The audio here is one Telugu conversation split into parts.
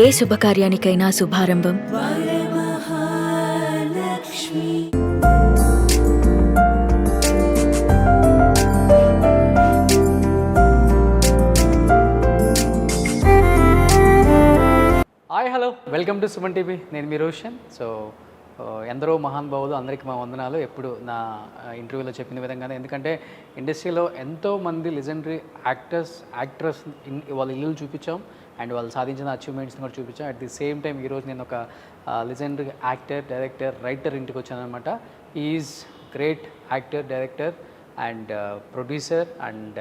ఏ శుభకార్యానికైనా శుభారంభం hi hello welcome to Suman TV. నేను మీ రోషన్. సో ఎందరో మహానుభావులు, అందరికీ మా వందనాలు. ఎప్పుడు నా ఇంటర్వ్యూలో చెప్పిన విధంగానే, ఎందుకంటే ఇండస్ట్రీలో ఎంతోమంది లెజెండరీ యాక్ట్రెస్ వాళ్ళ ఇల్లు చూపించాం అండ్ వాళ్ళు సాధించిన అచీవ్మెంట్స్ని కూడా చూపించాం. అట్ ది సేమ్ టైం ఈరోజు నేను ఒక లెజెండరీ యాక్టర్, డైరెక్టర్, రైటర్ ఇంటికి వచ్చాను అనమాట. Is great actor, director and producer and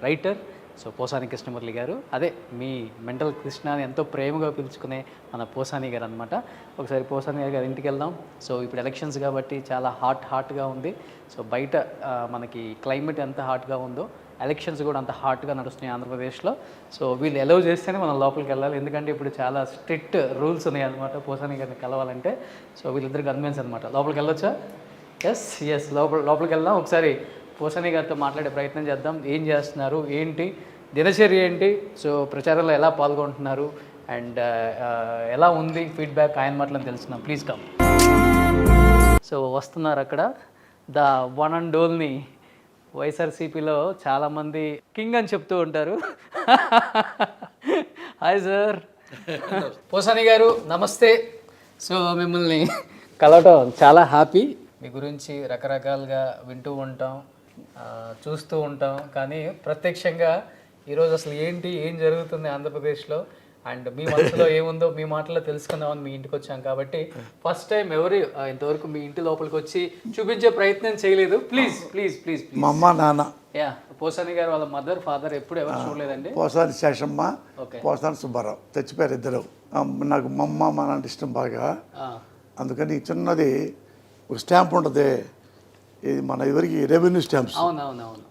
writer. So Posani Krishna Murali గారు, అదే మీ మెంటల్ కృష్ణ అని ఎంతో ప్రేమగా పిలుచుకునే మన పోసాని గారు అనమాట. ఒకసారి పోసాని గారి ఇంటికి వెళ్దాం. సో ఇప్పుడు ఎలక్షన్స్ కాబట్టి చాలా హాట్గా ఉంది. సో బయట మనకి క్లైమేట్ ఎంత హాట్గా ఉందో, ఎలక్షన్స్ కూడా అంత హాట్గా నడుస్తున్నాయి ఆంధ్రప్రదేశ్లో. సో వీళ్ళు అలౌ చేస్తేనే మనం లోపలికి వెళ్ళాలి, ఎందుకంటే ఇప్పుడు చాలా స్ట్రిక్ట్ రూల్స్ ఉన్నాయి అనమాట పోసాని గారిని కలవాలంటే. సో వీళ్ళిద్దరు కన్విన్స్ అనమాట. లోపలికి వెళ్ళొచ్చా? ఎస్ లోపలికి వెళ్దాం. ఒకసారి పోసాని గారితో మాట్లాడే ప్రయత్నం చేద్దాం. ఏం చేస్తున్నారు, ఏంటి దినచర్య ఏంటి, సో ప్రచారంలో ఎలా పాల్గొంటున్నారు అండ్ ఎలా ఉంది ఫీడ్బ్యాక్, ఆయన మాటలను తెలుసుకున్నాం. Please come. సో వస్తున్నారు అక్కడ ద వన్ అండ్ ఓన్లీ. వైఎస్ఆర్సీపీలో చాలామంది కింగ్ అని చెప్తూ ఉంటారు. Hi sir. పోసాని గారు నమస్తే. సో మిమ్మల్ని కలవటం చాలా హ్యాపీ. మీ గురించి రకరకాలుగా వింటూ ఉంటాం, చూస్తూ ఉంటాం, కానీ ప్రత్యక్షంగా ఈరోజు అసలు ఏం జరుగుతుంది ఆంధ్రప్రదేశ్లో అండ్ మీ మనసులో ఏముందో మీ మాటల్లో తెలుసుకుందామని మీ ఇంటికి వచ్చాం. కాబట్టి ఫస్ట్ టైం ఇంతవరకు మీ ఇంటి లోపలికి వచ్చి చూపించే ప్రయత్నం చేయలేదు. ప్లీజ్ మా అమ్మ నాన్న, యా పోసాని గారు వాళ్ళ మదర్ ఫాదర్ ఎప్పుడు ఎవరు చూడలేదండి. పోసాని శేషమ్మ, పోసాని సుబ్బారావు తెచ్చిపోయారు ఇద్దరు. నాకు మా అమ్మ మా నాన్న ఇష్టం బాగా, అందుకని చిన్నది ఒక స్టాంప్ ఉంటుంది, ఇది మన ఎవరికి రెవెన్యూ స్టాంప్స్, అవునవునవును,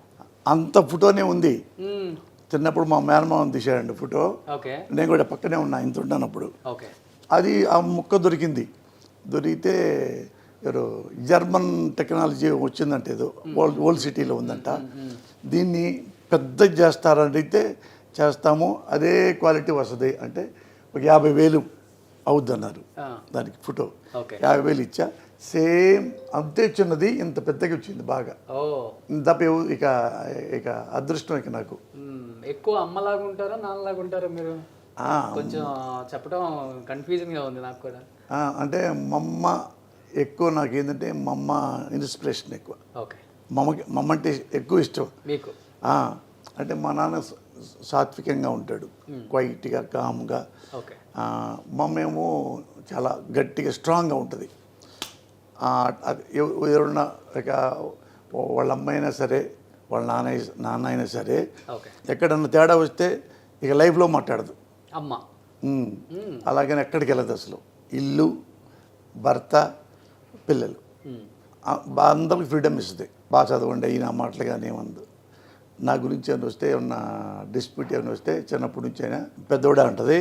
అంత ఫోటోనే ఉంది. చిన్నప్పుడు మా మేనమామ తీసాడండి ఫోటో, నేను కూడా పక్కనే ఉన్నా ఇంత ఉన్నానప్పుడు. అది ఆ ముక్క దొరికితే ఎవరు జర్మన్ టెక్నాలజీ వచ్చిందంటే, ఏదో ఓల్డ్ సిటీలో ఉందంట, దీన్ని పెద్ద చేస్తారని అడిగితే చేస్తాము, అదే క్వాలిటీ వస్తుంది అంటే ఒక 50,000 అవుద్ది అన్నారు. దానికి ఫోటో 50,000 ఇచ్చా. సేమ్ అంతే చిన్నది, ఇంత పెద్దగా వచ్చింది బాగా. తప్ప ఇక అదృష్టం ఇక నాకు. ఎక్కువ అమ్మలాగా ఉంటారా నాన్నలాగా ఉంటారా మీరు? కొంచెం చెప్పడం కన్ఫ్యూజన్గా ఉంది నాకు కూడా. అంటే మా అమ్మ ఎక్కువ, నాకు ఏంటంటే మా అమ్మ ఇన్స్పిరేషన్ ఎక్కువ. మమ్మ అంటే ఎక్కువ ఇష్టం మీకు. అంటే మా నాన్న సాత్వికంగా ఉంటాడు, క్వైట్గా కామ్గా. మా అమ్మ ఏమో చాలా గట్టిగా స్ట్రాంగ్గా ఉంటుంది. ఎవరున్నా ఇక వాళ్ళ అమ్మ అయినా సరే, వాళ్ళ నాన్న అయినా సరే, ఎక్కడన్నా తేడా వస్తే ఇక లైఫ్లో మాట్లాడదు అమ్మ. అలాగని ఎక్కడికి వెళ్ళదు అసలు. ఇల్లు, భర్త, పిల్లలు అందరికి ఫ్రీడమ్ ఇస్తుంది. బాగా చదవండి అయినా మాటలు కానీ ఏమందు. నా గురించి ఏమైనా వస్తే, ఏమన్నా డిస్ప్యూట్ ఏమైనా వస్తే చిన్నప్పటి నుంచి అయినా పెద్దోడే ఉంటుంది.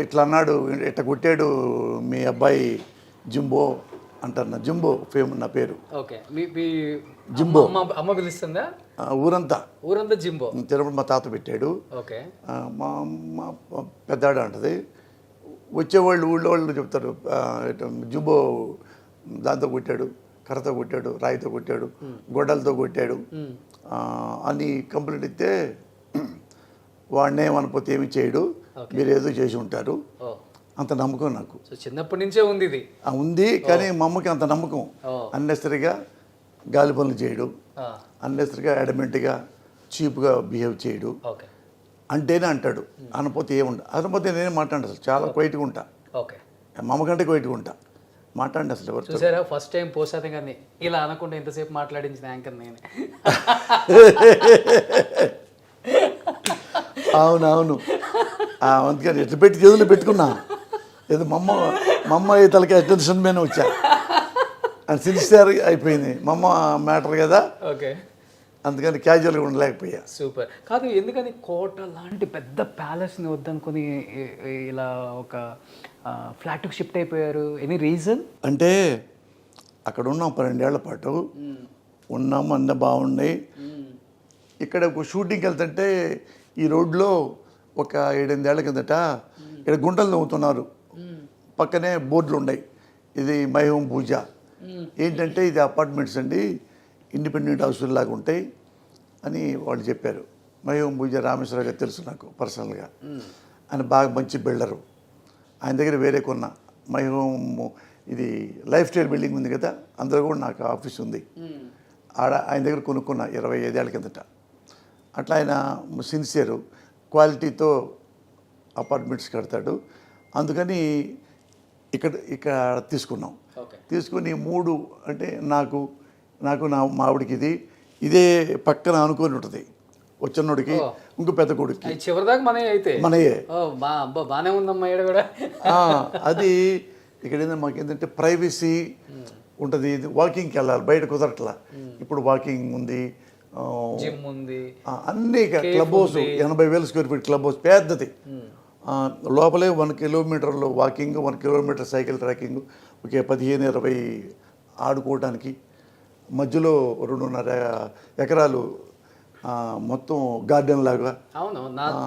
ఇట్లా అన్నాడు, ఇట్లా కొట్టాడు మీ అబ్బాయి జింబో అంటారు. నా జింబో నా పేరు జింబో. అమ్మ పిలుస్తుందా? ఊరంతా జింబో. చిన్నప్పుడు మా తాత పెట్టాడు. మా అమ్మ పెద్దాడు అంటది. వచ్చేవాళ్ళు ఊళ్ళో వాళ్ళు చెప్తారు, జింబో దాంతో కొట్టాడు, కర్రతో కొట్టాడు, రాయితో కొట్టాడు, గొడ్డలతో కొట్టాడు అని కంప్లైంట్ ఇస్తే, వాడినే మనపోతే ఏమి చేయడు, మీరు ఏదో చేసి ఉంటారు, అంత నమ్మకం నాకు. చిన్నప్పటి నుంచే ఉంది ఇది. ఉంది, కానీ మా అమ్మకి అంత నమ్మకం. అన్నెసరిగా గాలి పనులు చేయడు, అన్నెసరిగా అడమెంట్గా చీప్గా బిహేవ్ చేయడు అంటేనే అంటాడు. అనపోతే ఏముండ, అనపోతే నేనే మాట్లాడు. అసలు చాలా క్వైట్గా ఉంటా, మా అమ్మ కంటే క్వైట్గా ఉంటా. మాట్లాడండి అసలు ఎవరు చూసారా? ఫస్ట్ టైం పోసాని కానీ ఇలా అనకుండా ఇంతసేపు మాట్లాడించిన యాంకర్ నేనే. అవునవును, అందుకని ఎట్లా పెట్టి చేతులు పెట్టుకున్నా. ఏదో మా అమ్మ తలకి అటెన్షన్ మీద వచ్చా, అని సిన్సియర్ అయిపోయింది. మా అమ్మ మ్యాటర్ కదా, అందుకని క్యాజువల్గా ఉండలేకపోయా. సూపర్. కాదు, ఎందుకని కోట లాంటి పెద్ద ప్యాలెస్ని వద్దనుకొని ఇలా ఒక ఫ్లాట్కి షిఫ్ట్ అయిపోయారు? Any reason? అంటే అక్కడ ఉన్నాం 12 ఏళ్ల పాటు ఉన్నాం, అన్నీ బాగున్నాయి. ఇక్కడ ఒక షూటింగ్కి వెళ్తుంటే ఈ రోడ్లో ఒక 7-8 ఏళ్ల కిందట ఇక్కడ గుంటలు తవ్వుతున్నారు, పక్కనే బోర్డులు ఉన్నాయి, ఇది మై హోమ్ పూజ. ఏంటంటే ఇది అపార్ట్మెంట్స్ అండి, ఇండిపెండెంట్ హౌస్లు లాగా ఉంటాయి అని వాళ్ళు చెప్పారు. మై హోమ్ పూజ రామేశ్వర గారు తెలుసు నాకు పర్సనల్గా, ఆయన బాగా మంచి బిల్డరు. ఆయన దగ్గర వేరే కొన్న మై హోమ్, ఇది లైఫ్ స్టైల్ బిల్డింగ్ ఉంది కదా, అందులో కూడా నాకు ఆఫీస్ ఉంది. ఆడ ఆయన దగ్గర కొనుక్కున్న 25 ఏళ్ల కిందట. అట్లా ఆయన సిన్సియరు, క్వాలిటీతో అపార్ట్మెంట్స్ కడతాడు. అందుకని ఇక్కడ తీసుకున్నాం. తీసుకుని 3 అంటే నాకు నా మావిడికి ఇదే పక్కన అనుకొని ఉంటుంది, వచ్చినోడికి ఇంకో పెద్ద కొడుకు చివరిదాకా మనయే. బాగానే ఉందమ్మా ఇక్కడ కూడా. అది ఇక్కడ మాకు ఏంటంటే ప్రైవసీ ఉంటుంది, వాకింగ్కి వెళ్ళాలి, బయట కుదరట్లా. ఇప్పుడు వాకింగ్ ఉంది, జిమ్ ఉంది, అన్నీ club house, 80,000 square feet club house పెద్దది. లోపలే 1 కిలోమీటర్లో వాకింగ్, 1 కిలోమీటర్ సైకిల్ ట్రాకింగ్, ఒకే 15-20 ఆడుకోవడానికి. మధ్యలో 2.5 ఎకరాలు మొత్తం గార్డెన్ లాగా. అవును,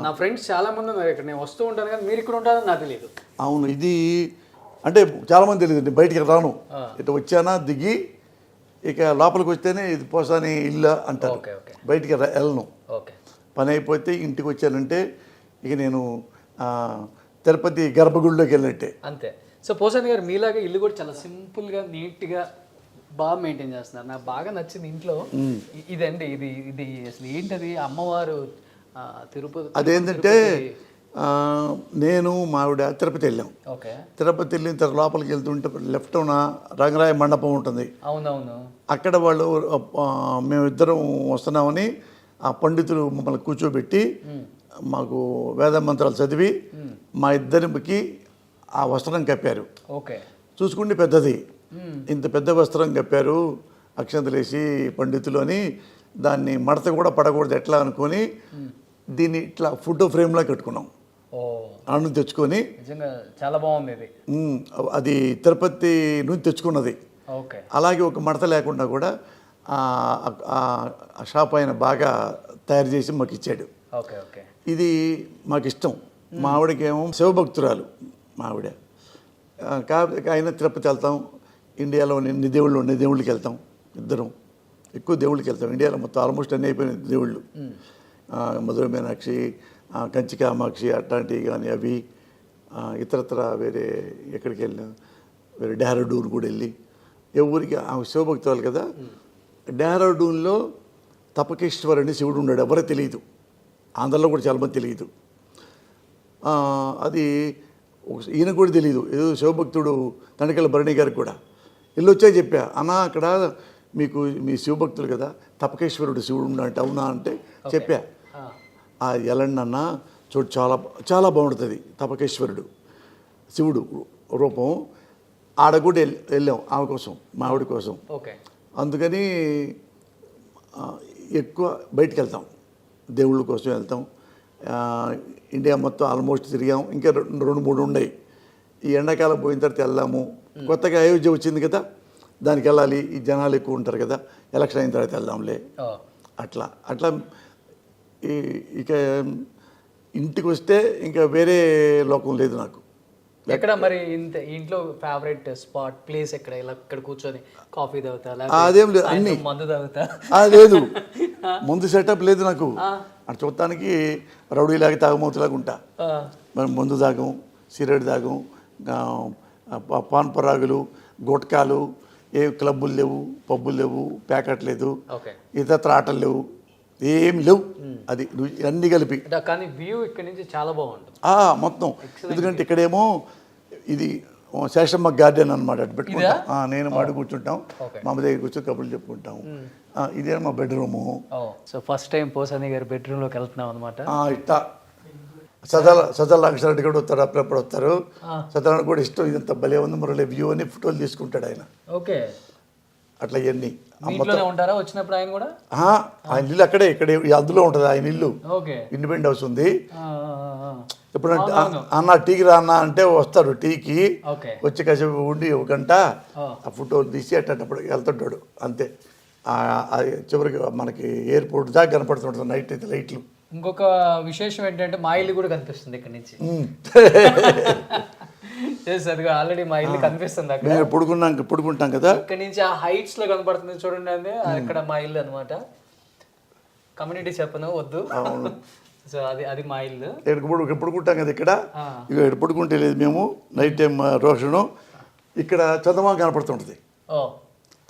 నా ఫ్రెండ్స్ చాలా మంది ఉన్నారు ఇక్కడ, నేను వస్తూ ఉంటాను కానీ మీరు ఇక్కడ ఉంటారని నాకు తెలియదు. అవును, ఇది అంటే చాలామంది తెలియదు. నేను బయటికి రాను, ఇటు వచ్చానా దిగి ఇక లోపలికి వస్తేనే ఇది పోసాని ఇల్లు అంటారు, బయటికి వెళ్ళను. పని అయిపోతే ఇంటికి వచ్చానంటే ఇక నేను తిరుపతి గర్భగుడిలోకి వెళ్ళినట్టే అంతే. సో పోసాని గారు మీలాగా ఇల్లు కూడా చాలా సింపుల్గా నీట్గా బాగా మెయింటైన్ చేస్తున్నారు. నాకు బాగా నచ్చింది ఇంట్లో ఇదండి, ఇది అసలు ఏంటది, అమ్మవారు తిరుపతి. అదేంటంటే నేను మావిడ తిరుపతి వెళ్ళాం. తిరుపతి వెళ్ళిన తర్వాత లోపలికి వెళ్తుంటే లెఫ్ట్ రంగరాయ మండపం ఉంటుంది. అవునవును. అక్కడ వాళ్ళు మేమిద్దరం వస్తున్నామని ఆ పండితులు మమ్మల్ని కూర్చోబెట్టి మాకు వేద మంత్రాలు చదివి మా ఇద్దరికి ఆ వస్త్రం కప్పారు. చూసుకుంటే పెద్దది, ఇంత పెద్ద వస్త్రం కప్పారు, అక్షంతలేసి పండితులు అని. దాన్ని మడత కూడా పడకూడదు ఎట్లా అనుకొని దీన్ని ఇట్లా ఫోటో ఫ్రేమ్లా కట్టుకున్నాం. అన్ను తెచ్చుకొని చాలా బాగుంది. అది తిరుపతి నుంచి తెచ్చుకున్నది. అలాగే ఒక మడత లేకుండా కూడా ఆ షాప్ ఆయన బాగా తయారు చేసి మాకు ఇచ్చాడు. ఇది మాకు ఇష్టం. మా ఆవిడకేమో శివభక్తురాలు మా ఆవిడ. కాబట్టి ఆయన తిరుపతి వెళ్తాం, ఇండియాలో ఎన్ని దేవుళ్ళకి వెళ్తాం, ఇద్దరం ఎక్కువ దేవుళ్ళకి వెళ్తాం. ఇండియాలో మొత్తం ఆల్మోస్ట్ అన్నీ అయిపోయిన దేవుళ్ళు, మధుర మీనాక్షి, కంచి కామాక్షి అట్లాంటివి కానీ, అవి ఇతరత్ర వేరే ఎక్కడికి వెళ్ళినా, వేరే డెహ్రాడూన్ కూడా వెళ్ళి ఎవరికి శివభక్తురాలు కదా. డెహ్రాడూన్లో తపకేశ్వర్ అని శివుడు ఉన్నాడు, ఎవరో తెలియదు, ఆంధ్రలో కూడా చాలామంది తెలియదు. అది ఈయన కూడా తెలియదు, ఏదో శివభక్తుడు తణికల భరణి గారికి కూడా వెళ్ళొచ్చా చెప్పా, అన్నా అక్కడ మీకు మీ శివభక్తులు కదా తపకేశ్వరుడు శివుడు ఉన్నట్టు అవునా అంటే చెప్పా. ఎలండి అన్న చూడు, చాలా చాలా బాగుంటుంది తపకేశ్వరుడు శివుడు రూపం. ఆడ కూడా వెళ్ళాం ఆమె కోసం, మా ఆవిడ కోసం. అందుకని ఎక్కువ బయటికి వెళ్తాం, దేవుళ్ళ కోసం వెళ్తాం. ఇండియా మొత్తం ఆల్మోస్ట్ తిరిగాం, ఇంకా 2-3 ఉన్నాయి. ఈ ఎండాకాలం పోయిన తర్వాత వెళ్దాము. కొత్తగా అయోధ్య వచ్చింది కదా, దానికి వెళ్ళాలి, ఈ జనాలు ఎక్కువ ఉంటారు కదా, ఎలక్షన్ అయిన తర్వాత వెళ్దాంలే. అట్లా అట్లా ఇక ఇంటికి వస్తే ఇంకా వేరే లోకం లేదు నాకు. ఎక్కడ మరి ఇంట్లో ఫేవరెట్ స్పాట్ ప్లేస్ ఎక్కడ? ఇలా ఇక్కడ కూర్చొని కాఫీ తాగుతా, అదేం లేదు, అన్ని మందు తాగుతా లేదు, ముందు సెటప్ లేదు నాకు. అటు చూడటానికి రౌడీలాగా తాగమూతులాగా ఉంటా. మరి మందు తాగం, సిగరెట్ తాగం, పాన్ పరాగులు, గుట్కాలు, ఏ క్లబ్బులు లేవు, పబ్బులు లేవు, ప్యాకెట్ లేదు, ఇతర ఆటలు లేవు, ఏమి లేవు. అది అన్నీ కలిపి. కానీ వ్యూ ఇక్కడ నుంచి చాలా బాగుంటుంది మొత్తం. ఎందుకంటే ఇక్కడేమో ఇది శేషమ్మ గార్డెన్ అనమాట, అటు పెట్టుకుంటాం. నేను మాడి కూర్చుంటాం, మా అమ్మ దగ్గర కూర్చొని కబుర్లు చెప్పుకుంటాం. ఇదే మా bedroom. So first time Posani గారి బెడ్రూమ్లోకి వెళ్తున్నాం అనమాట. ఇట్లా సజల్ రామకృష్ణారెడ్డి కూడా వస్తారు, అప్పుడప్పుడు వస్తారు. సజల్ కూడా ఇష్టం, ఇదంతా భలే ఉంది మురళి వ్యూ అని ఫోటోలు తీసుకుంటాడు ఆయన. అట్లా ఇవన్నీ ఉంటారా వచ్చినప్పుడు ఆయన కూడా? ఆయన ఇల్లు అక్కడే, ఇక్కడే అందులో ఉంటుంది ఆయన ఇల్లు. ఇండిపెండెంట్ హౌస్ ఉంది. ఎప్పుడంటే అన్న టీకి రా అన్న అంటే వస్తాడు, టీకి వచ్చి కాసేపు ఉండి 1 గంట ఆ ఫోటోలు తీసి అట్టేటప్పుడు వెళ్తుంటాడు అంతే. చివరికి మనకి ఎయిర్పోర్ట్ దాకా కనపడుతుంటుంది నైట్ అయితే లైట్లు. ఇంకొక విశేషం ఏంటంటే మా ఇల్లు కూడా కనిపిస్తుంది ఇక్కడ నుంచి. అది ఆల్రెడీ మా ఇల్లు కనిపిస్తుంది అక్కడ. మేము పడుకుంటాం కదా, ఇక్కడ నుంచి ఆ హైట్స్ లో కనపడుతుంది చూడండి, అది అక్కడ మా ఇల్లు అనమాట. కమ్యూనిటీ చెప్పను వద్దు. సో అది మా ఇల్లు. ఇక్కడ పడుకుంటాం కదా, ఇక్కడ ఇక్కడ పడుకుంటే లేదు మేము నైట్ టైం రోషను. ఇక్కడ చందమామ కనపడుతుంటది,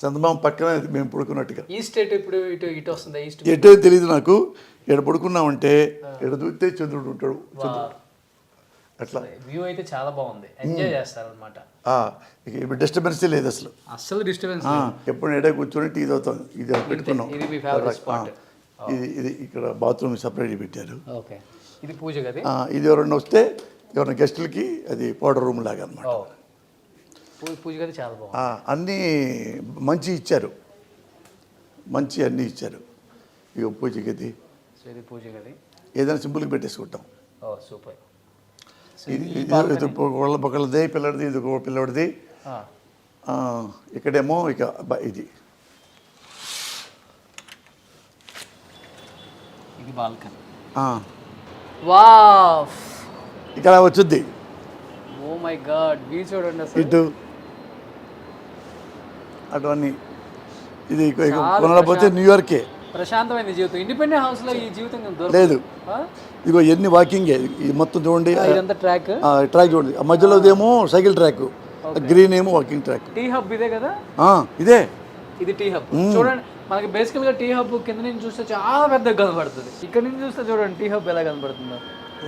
చందమామ పక్కన మేము పడుకున్నట్టుగా. ఈస్ట్ ఇప్పుడు ఇటు వస్తుంది, ఈస్ట్ ఎటో తెలియదు నాకు. ఇక్కడ పడుకున్నామంటే ఇక్కడ చూస్తే చంద్రుడు ఉంటాడు, అట్లా వ్యూ అయితే చాలా బాగుంది, ఎంజాయ్ చేస్తారు అనమాట. ఇప్పుడు డిస్టర్బెన్స్ లేదు అసలు, అసలు డిస్టర్బెన్స్. ఎప్పుడు ఎడ కూర్చొని టీ తాగుతాం. ఇది పెట్టుకున్నాం, ఇది మీ ఫేవరెట్ స్పాట్. ఇది ఇక్కడ బాత్రూమ్ సపరేట్ పెట్టారు. ఓకే, ఇది పూజ గది. ఇది ఎవరన్నా వస్తే ఎవరైనా గెస్టులకి అది పౌడర్ రూమ్ లాగా అనమాట. పూజ గది చాలా బాగుంది, అన్నీ మంచి ఇచ్చారు, మంచి అన్నీ ఇచ్చారు. ఇక పూజ గది, ఇది పూజ గది. ఏదైనా సింపుల్గా పెట్టేసుకుంటాం. సూపర్. ఇది ఒకళ్ళది పిల్లడిది, ఇది ఒక పిల్లడిది. ఇక్కడేమో ఇక ఇది బాల్కనీ. వావ్, ఇక్కడ వచ్చుద్ది. ఓ మై గాడ్, వ్యూ చూడండి అసలు. ఇటు అటు అన్ని. ఇది కొనకపోతే న్యూయార్కే. ప్రశాంతమైన జీవితం. ఇండిపెండెంట్ హౌస్ లో ఈ జీవితం లేదు. ఇదిగో ఎన్ని వాకింగే మొత్తం చూడండి, ట్రాక్ ట్రాక్ చూడండి. ఆ మధ్యలో ఏమో సైకిల్ ట్రాక్, గ్రీన్ ఏమో వాకింగ్ ట్రాక్. టీ హబ్ ఇదే కదా, ఇదే ఇది టీ హబ్. చూడండి, మనకి బేసికల్ గా టీ హబ్ కింద నుంచి చూస్తే చాలా పెద్దగా కనబడుతుంది, ఇక్కడ నుంచి చూస్తే చూడండి టీ హబ్ ఎలా కనబడుతుందో.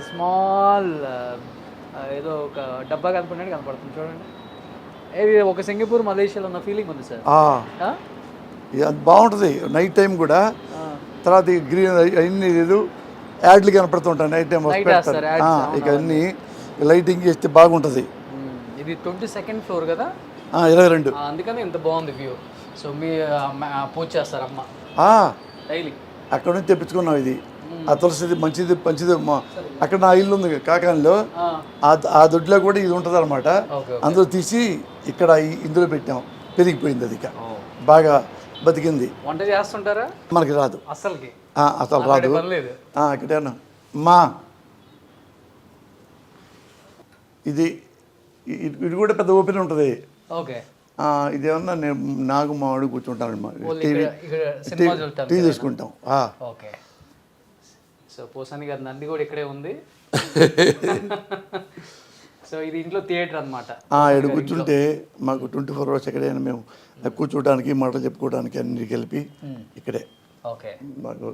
స్మాల్ ఏదో ఒక డబ్బా కనపడినట్టు కనపడుతుంది చూడండి. ఇది ఒక సింగపూర్ మలేషియాలో ఉన్న ఫీలింగ్ ఉంది సార్. అది బాగుంటుంది నైట్ టైం కూడా. తర్వాత గ్రీన్ అన్ని లేదు యాడ్లు కనపడుతుంటాయి నైట్ టైం. ఇక అన్ని లైటింగ్ చేస్తే బాగుంటుంది. ఇది 22nd ఫ్లోర్ కదా, 22. అందుకని ఇంత బాగుంది వ్యూ. సో మీ పూజ చేస్తారు అమ్మ డైలీ? అక్కడ నుంచి తెప్పించుకున్నాం ఇది. ఆ తులసిది మంచిది మంచిది. అక్కడ నా ఇల్లు ఉంది కాకానిలో, ఆ దొడ్లో కూడా ఇది ఉంటుంది అనమాట. అందులో తీసి ఇక్కడ ఇందులో పెట్టాం, పెరిగిపోయింది అది. ఇక బాగా బతికింది. వంట చేస్తుంటారా? మనకి రాదు అసలుకి, అసలు రాదు. ఇక్కడేనా మా ఇది ఇది కూడా పెద్ద ఓపెన్ ఉంటుంది. ఓకే, ఇదేమన్నా నేను నాకు మా వాడు కూర్చుంటాను, టీ తీసుకుంటాం. ఓకే. సో పోసాని గారి నంది కూడా ఇక్కడే ఉంది. సో ఇది ఇంట్లో థియేటర్ అనమాట. ఇక్కడ కూర్చుంటే మాకు 24 hours ఎక్కడైనా మేము కూర్చోడానికి మాటలు చెప్పుకోవడానికి అన్ని కలిపి ఇక్కడే. ఓకే, మాకు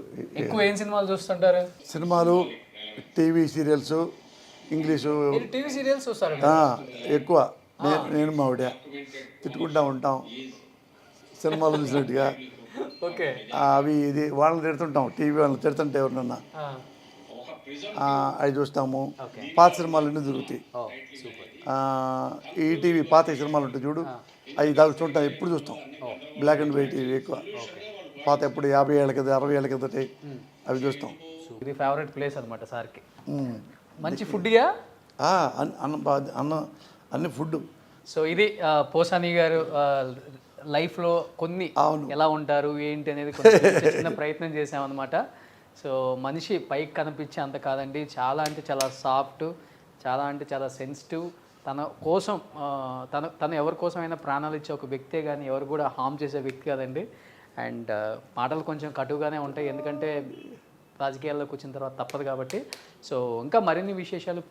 ఎక్కువ ఏం సినిమాలు చూస్తుంటారు? సినిమాలు, TV serials, English. TV serials చూస్తారు ఎక్కువ. నేను మా ఆవిడ తిట్టుకుంటా ఉంటాం సినిమాలు చూసినట్టుగా. ఓకే, అవి ఇది వాళ్ళని తిడుతుంటాం, టీవీ వాళ్ళని తిడుతుంటే ఎవరినన్నా అవి చూస్తాము. పాత సినిమాలు అన్నీ దొరుకుతాయి. ఈటీవీ పాత సినిమాలు ఉంటాయి చూడు, అవి దాకా చూడటం ఎప్పుడు చూస్తాం. బ్లాక్ అండ్ వైట్ ఎక్కువ. పాత ఎప్పుడు 50 ఏళ్ళ కింద 60 ఏళ్ళ కింద అవి చూస్తాం. ఇది ఫేవరెట్ ప్లేస్ అనమాట సార్కి. మంచి ఫుడ్గా అన్ని ఫుడ్. సో ఇది పోసాని గారు లైఫ్లో కొన్ని ఎలా ఉంటారు ఏంటి అనేది చిన్న ప్రయత్నం చేసామన్నమాట. సో మనిషి పైకి కనిపించే అంత కాదండి, చాలా అంటే చాలా సాఫ్ట్, చాలా అంటే చాలా సెన్సిటివ్. తన కోసం తను ఎవరి కోసమైనా ప్రాణాలు ఇచ్చే ఒక వ్యక్తే కానీ ఎవరు కూడా హామ్ చేసే వ్యక్తి కాదండి. అండ్ మాటలు కొంచెం కటుగానే ఉంటాయి, ఎందుకంటే రాజకీయాల్లోకి వచ్చిన తర్వాత తప్పదు కాబట్టి. సో ఇంకా మరిన్ని విశేషాలు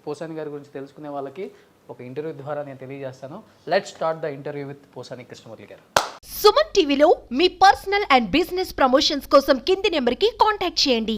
పోసాని గారి గురించి తెలుసుకునే వాళ్ళకి ఒక ఇంటర్వ్యూ ద్వారా నేను తెలియజేస్తాను. Let's start the interview with Posani Krishnamurthy గారు. సుమన్ టీవీలో మీ పర్సనల్ అండ్ బిజినెస్ ప్రమోషన్స్ కోసం కింది నెంబర్కి కాంటాక్ట్ చేయండి.